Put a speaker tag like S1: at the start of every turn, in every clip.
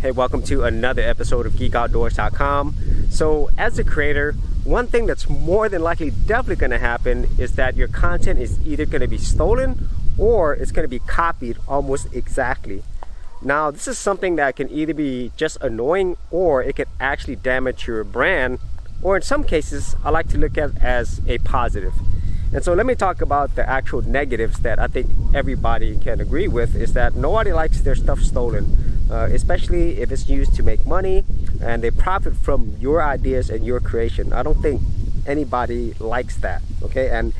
S1: Hey, welcome to another episode of GeekOutdoors.com. So as a creator, one thing that's more than likely definitely going to happen is that your content is either going to be stolen or it's going to be copied almost exactly. Now, this is something that can either be just annoying or it could actually damage your brand, or in some cases, I like to look at it as a positive. And so let me talk about the actual negatives that I think everybody can agree with is that nobody likes their stuff stolen, especially if it's used to make money and they profit from your ideas and your creation. I don't think anybody likes that, okay? And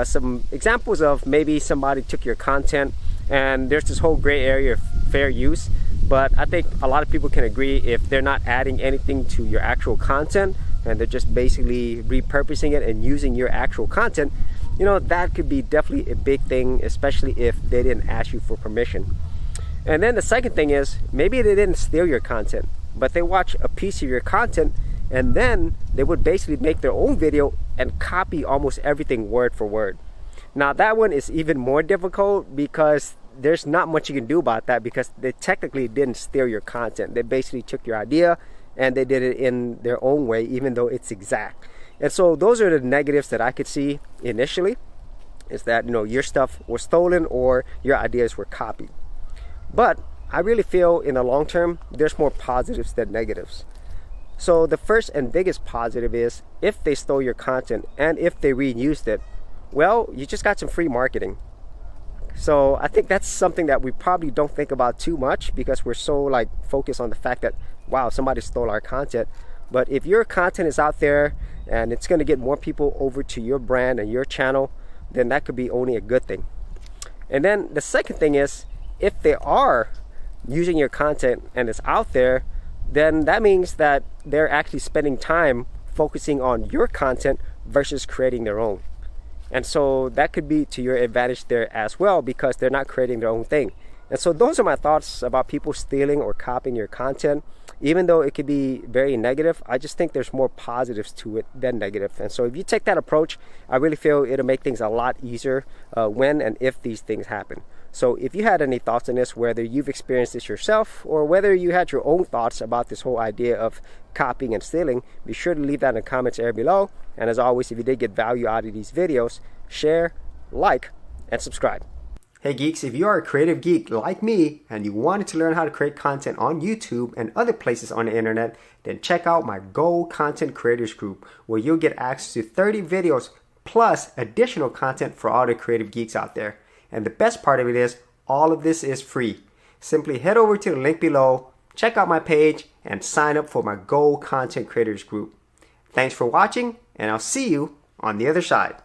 S1: some examples of maybe somebody took your content and there's this whole gray area of fair use, but I think a lot of people can agree if they're not adding anything to your actual content and they're just basically repurposing it and using your actual content, you know, that could be definitely a big thing, especially if they didn't ask you for permission. And then the second thing is, maybe they didn't steal your content, but they watch a piece of your content and then they would basically make their own video and copy almost everything word for word. Now that one is even more difficult because there's not much you can do about that because they technically didn't steal your content. They basically took your idea and they did it in their own way, even though it's exact. And so those are the negatives that I could see initially, is that, you know, your stuff was stolen or your ideas were copied. But I really feel in the long term, there's more positives than negatives. So the first and biggest positive is if they stole your content and if they reused it, well, you just got some free marketing. So I think that's something that we probably don't think about too much because we're so focused on the fact that, wow, somebody stole our content. But if your content is out there and it's going to get more people over to your brand and your channel, then that could be only a good thing. And then the second thing is, if they are using your content and it's out there, then that means that they're actually spending time focusing on your content versus creating their own. And so that could be to your advantage there as well because they're not creating their own thing. And so those are my thoughts about people stealing or copying your content. Even though it could be very negative, I just think there's more positives to it than negative. And so if you take that approach, I really feel it'll make things a lot easier when and if these things happen. So if you had any thoughts on this, whether you've experienced this yourself or whether you had your own thoughts about this whole idea of copying and stealing, be sure to leave that in the comments area below. And as always, if you did get value out of these videos, share, like, and subscribe. Hey geeks, if you are a creative geek like me and you wanted to learn how to create content on YouTube and other places on the internet, then check out my Gold Content Creators Group where you'll get access to 30 videos plus additional content for all the creative geeks out there. And the best part of it is, all of this is free. Simply head over to the link below, check out my page, and sign up for my Gold Content Creators Group. Thanks for watching, and I'll see you on the other side.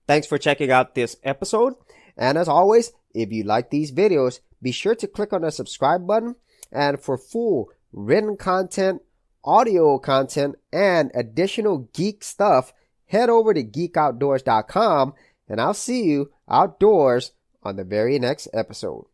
S1: Thanks for checking out this episode. And as always, if you like these videos, be sure to click on the subscribe button. And for full written content, audio content, and additional geek stuff, head over to GeekOutdoors.com. And I'll see you outdoors on the very next episode.